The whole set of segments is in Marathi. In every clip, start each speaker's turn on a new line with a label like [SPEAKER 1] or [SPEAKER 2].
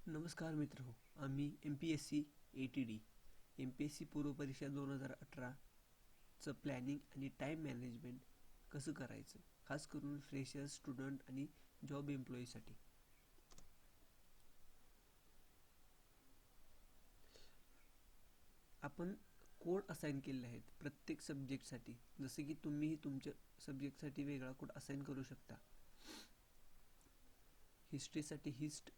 [SPEAKER 1] नमस्कार मित्र आम्ही MPSC ATD MPSC पूर्व परीक्षा 2018चं प्लॅनिंग आणि टाईम मॅनेजमेंट कसं करायचं, खास करून फ्रेशर्स, स्टुडंट आणि जॉब एम्प्लॉईसाठी. आपण कोड असाइन केले आहेत प्रत्येक सब्जेक्टसाठी. जसे की तुम्हीही तुमच्या सब्जेक्टसाठी वेगळा कोड असाइन करू शकता. हिस्ट्रीसाठी हिस्ट,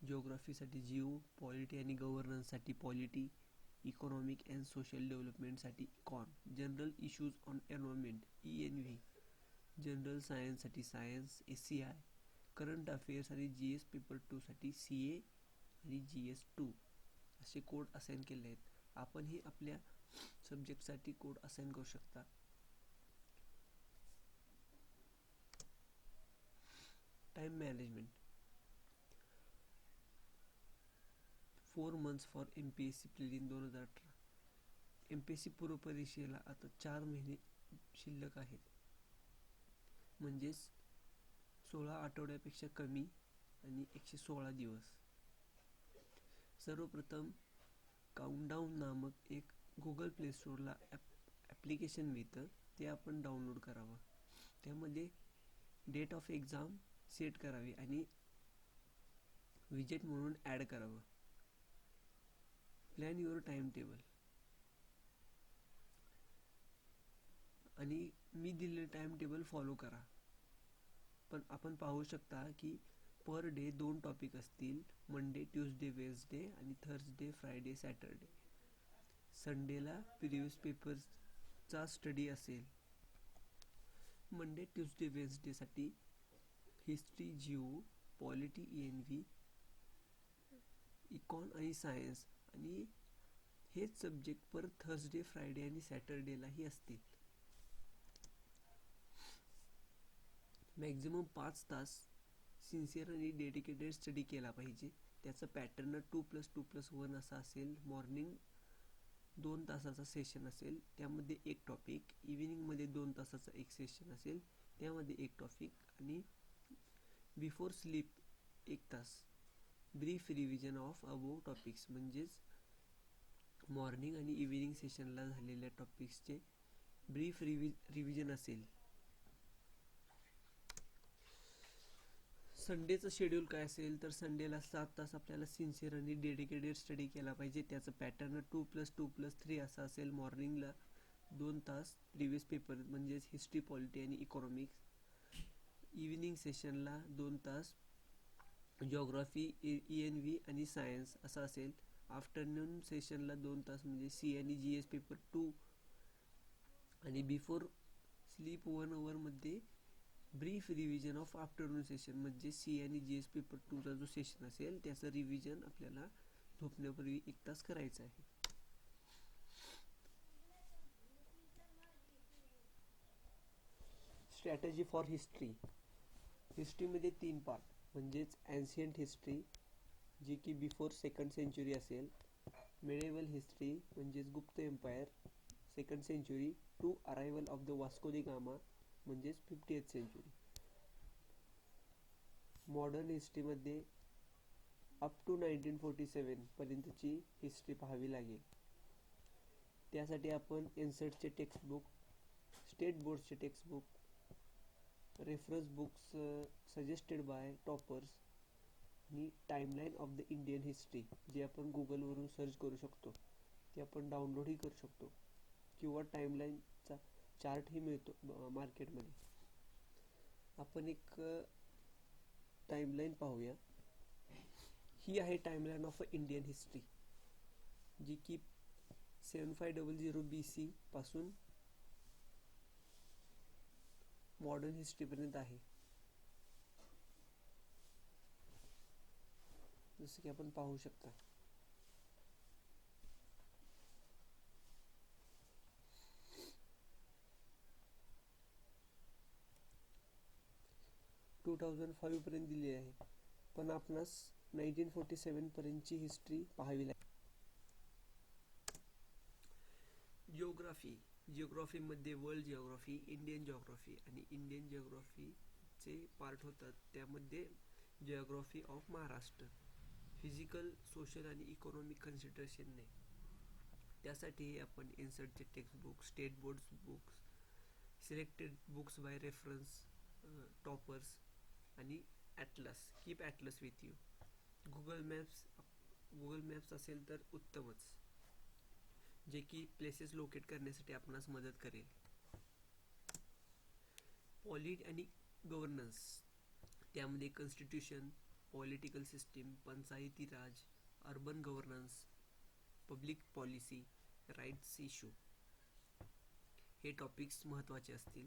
[SPEAKER 1] जिओग्राफीसाठी जिओ, पॉलिटी आणि गव्हर्नन्ससाठी पॉलिटी, इकॉनॉमिक अँड सोशल डेव्हलपमेंटसाठी econ, general issues on environment ENV, general सायन्ससाठी सायन्स SCI, करंट अफेअर्स आणि GS पेपर 2साठी CA आणि GS2 असे कोड असाइन केले आहेत. आपणही आपल्या सब्जेक्टसाठी कोड असाइन करू शकता. Time management 4 months for MPSC prelim 2018. MPSC पूर्व परीक्षेला आता 4 महिने शिल्लक आहेत, म्हणजेच 16 आठवड्यापेक्षा कमी आणि 116 दिवस. सर्वप्रथम काउंटडाऊन नामक एक गुगल प्ले स्टोअरला ॲप्लिकेशन मिळतं, ते आपण डाउनलोड करावं. त्यामध्ये डेट ऑफ एक्झाम सेट करावी आणि विजेट म्हणून ॲड करावं. प्लॅन युअर टाइम टेबल आणि मी दिलेलं टाइम टेबल फॉलो करा. पण आपण पाहू शकता की पर डे 2 टॉपिक असतील, मंडे, ट्यूसडे, वेन्सडे आणि थर्सडे, फ्रायडे, सॅटरडे. संडेला प्रिव्हियस पेपर्सचा स्टडी असेल. मंडे, ट्यूसडे, वेन्सडेसाठी history, geo, polity, ENV, econ आणि सायन्स, आणि हेच सब्जेक्ट पर थर्सडे, फ्रायडे आणि सॅटरडेलाही असतील. मॅक्झिमम 5 तास सिन्सिअर आणि डेडिकेटेड स्टडी केला पाहिजे. त्याचं पॅटर्न 2+2+1 असा असेल. मॉर्निंग 2 तासाचा सेशन असेल, त्यामध्ये एक टॉपिक. इव्हिनिंगमध्ये 2 तासाचा एक सेशन असेल, त्यामध्ये एक टॉपिक. आणि बिफोर स्लीप 1 तास brief revision of above topics, म्हणजेच मॉर्निंग आणि इव्हिनिंग सेशनला झालेल्या टॉपिक्सचे ब्रीफ रिव्हिजन असेल. संडेचं शेड्यूल काय असेल तर संडेला 7 तास आपल्याला सिन्सिअर आणि डेडिकेटेड स्टडी केला पाहिजे. त्याचं पॅटर्न 2+2+3 असं असेल. मॉर्निंगला 2 तास प्रिव्हियस पेपर म्हणजेच हिस्ट्री, पॉलिटी आणि इकॉनॉमिक्स. इव्हिनिंग सेशनला 2 तास जिओग्राफी, ENV आणि सायन्स असं असेल. आफ्टरनून सेशनला 2 तास म्हणजे CA आणि GS पेपर 2. आणि बिफोर स्लीप 1 आवरमध्ये brief revision of afternoon session, म्हणजे CA आणि GS पेपर 2चा जो सेशन असेल त्याचं रिव्हिजन आपल्याला झोपण्यापूर्वी 1 तास करायचं आहे. Strategy for history. हिस्ट्रीमध्ये 3 पार्ट, म्हणजेच ॲन्शियंट हिस्ट्री जी की बिफोर 2nd सेंचुरी असेल. मेडिएवल हिस्ट्री म्हणजेच Gupta empire 2nd century to arrival of the Vasco da Gama म्हणजेच 50th सेंचुरी. मॉडर्न हिस्ट्रीमध्ये अप टू 1947 पर्यंतची हिस्ट्री पाहावी लागेल. त्यासाठी आपण एनसेटचे टेक्स्टबुक, स्टेट बोर्डचे textbook, reference books suggested by toppers आणि timeline of the Indian history जे आपण गुगलवरून सर्च करू शकतो, ते आपण डाउनलोडही करू शकतो, किंवा टाईमलाईनचा चार्टही मिळतो मार्केटमध्ये. आपण एक टाईमलाईन पाहूया. ही आहे टाईमलाईन ऑफ इंडियन हिस्ट्री, जी की 7500 BC पासून मॉडर्न हिस्ट्रीपर्यंत आहे. जसं की आपण पाहू शकता. टू 2005 पर्यंत दिली आहे, पण आपणास 1947 पर्यंतची हिस्ट्री पाहावी लागेल. जिओग्राफीमध्ये वर्ल्ड जिओग्राफी, इंडियन जिओग्राफी आणि इंडियन जिओग्राफीचे पार्ट होतात. त्यामध्ये geography of Maharashtra, physical, social आणि इकॉनॉमिक कन्सिडरेशन नाही. त्यासाठी आपण इन्सर्टचे textbook, state boards books, selected books by reference, toppers आणि atlas. Keep atlas with you. Google maps असेल तर उत्तमच, जे की प्लेसेस लोकेट करण्यासाठी आपणास मदत करेल. पॉलिट आणि गव्हर्नन्स, त्यामध्ये constitution, political system, Panchayati Raj, urban governance, public policy, rights issue हे टॉपिक्स महत्त्वाचे असतील.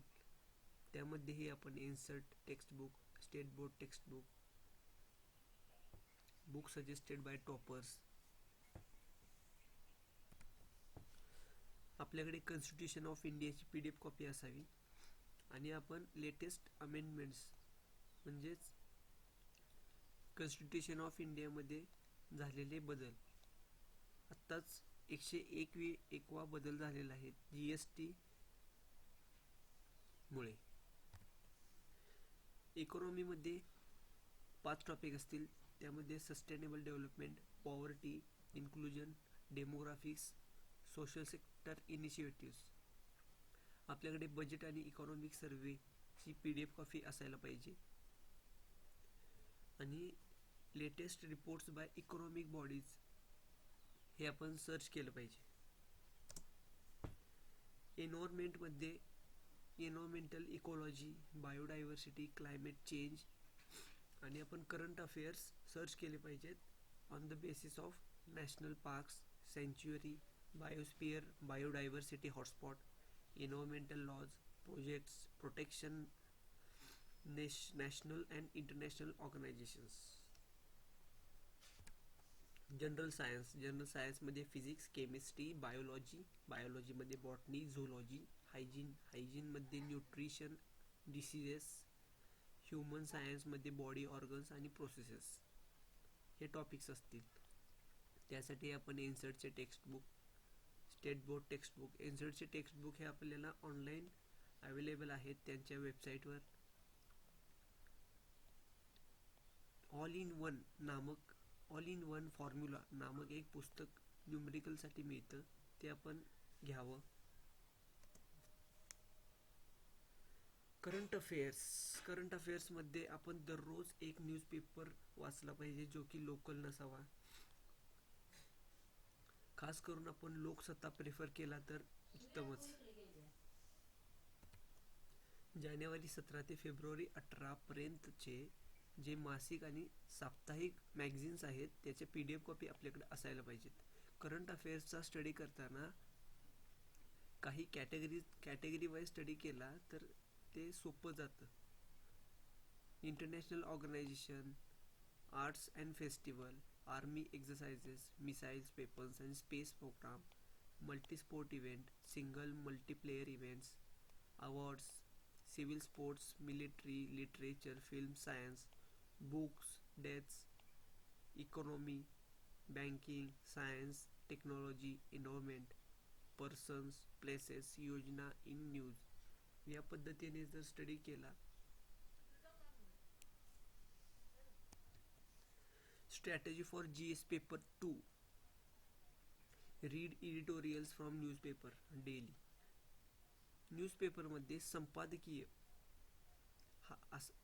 [SPEAKER 1] त्यामध्येही आपण NCERT textbook, state board textbook, book suggested by toppers. आपल्याकडे कॉन्स्टिट्यूशन ऑफ इंडियाची PDF कॉपी असावी आणि आपण लेटेस्ट अमेंडमेंट्स म्हणजेच कॉन्स्टिट्यूशन ऑफ इंडियामध्ये झालेले बदल, आत्ताच 101वा बदल झालेला आहे GST मुळे. इकॉनॉमीमध्ये 5 टॉपिक असतील. त्यामध्ये sustainable development, poverty, inclusion, demographics, social sector initiatives. आपल्याकडे बजेट आणि इकॉनॉमिक सर्वेची PDF कॉपी असायला पाहिजे आणि latest reports by economic bodies हे आपण सर्च केलं पाहिजे. एन्व्हायरमेंटमध्ये environmental ecology, biodiversity, climate change आणि आपण करंट अफेअर्स सर्च केले पाहिजेत on the basis of national parks, सँच्युरी, biosphere, biodiversity hotspot, environmental laws, projects, protection, national and international organisations. General सायन्समध्ये फिजिक्स, केमिस्ट्री, बायोलॉजीमध्ये बॉटनी, झोलॉजी, हायजीनमध्ये न्यूट्रिशन, डिसीजेस, ह्युमन सायन्समध्ये बॉडी ऑर्गन्स आणि प्रोसेसेस हे टॉपिक्स असतील. त्यासाठी आपण इन्सर्टचे टेक्स्टबुक, स्टेट बोर्ड टेक्स्टबुक. इन्सर्टचे टेक्स्टबुक हे आपल्याला ऑनलाईन अवेलेबल आहेत त्यांच्या वेबसाईटवर. ऑल इन वन फॉर्म्युला नामक एक पुस्तक न्यूमरिकलसाठी मिळतं, ते आपण घ्यावं. करंट अफेअर्समध्ये आपण दररोज एक न्यूजपेपर वाचला पाहिजे, जो की लोकल नसावा. खास करून आपण लोकसत्ता प्रेफर केला तर उत्तमच. जानेवारी 17 ते फेब्रुवारी 18 पर्यंतचे जे मासिक आणि साप्ताहिक मॅगझिन्स आहेत त्याचे PDF कॉपी आपल्याकडे असायला पाहिजेत. करंट अफेअर्सचा स्टडी करताना काही कॅटेगरी वाईज स्टडी केला तर ते सोपं जातं. International organisation, arts and festival, army exercises, missiles, weapons and space programme, multisport event, single multiplayer events, awards, civil sports, military, literature, film, science, books, deaths, economy, banking, science, technology, environment, persons, places, योजना इन न्यूज. या पद्धतीने जर स्टडी केला. Strategy for GS paper 2. Read editorials from newspaper daily. न्यूजपेपरमध्ये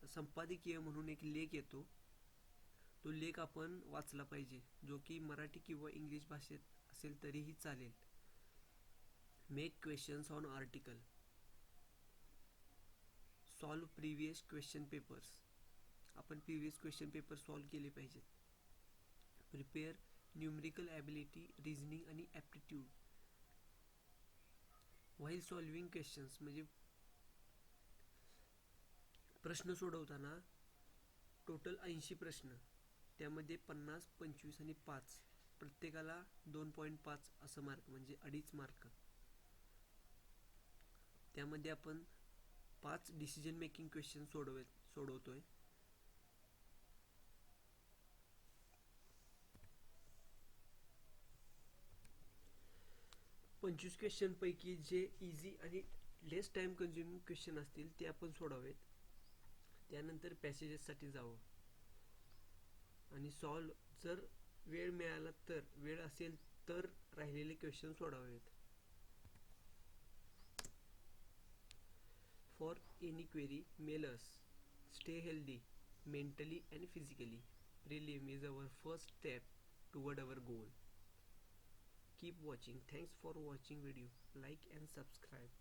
[SPEAKER 1] संपादकीय म्हणून एक लेख येतो, तो लेख आपण वाचला पाहिजे, जो की मराठी किंवा इंग्लिश भाषेत असेल तरीही चालेल. Make questions on article. Solve previous question papers. आपण प्रिव्हियस क्वेश्चन पेपर सॉल्व केले पाहिजेत. प्रिपेअर न्यूमरिकल ॲबिलिटी, रिझनिंग आणि ॲप्टिट्यूड व्हाईल सॉल्विंग क्वेश्चन्स. म्हणजे प्रश्न सोडवताना टोटल 80 प्रश्न, त्यामध्ये 50, 25 आणि 5 प्रत्येकाला 2.5 असं मार्क, म्हणजे 2.5 मार्क. त्यामध्ये आपण 5 डिसिजन मेकिंग क्वेश्चन सोडवतोय. 25 क्वेश्चन पैकी जे इझी आणि लेस टाइम कन्झ्युमिंग क्वेश्चन असतील ते आपण सोडावेत. त्यानंतर पॅसेजेससाठी जावं आणि जर वेळ मिळाला तर, वेळ असेल तर राहिलेले क्वेश्चन सोडवावेत. For any query, mail us. Stay healthy, mentally and physically. Prelim is our first step toward our goal. Keep watching. Thanks for watching video. Like and subscribe.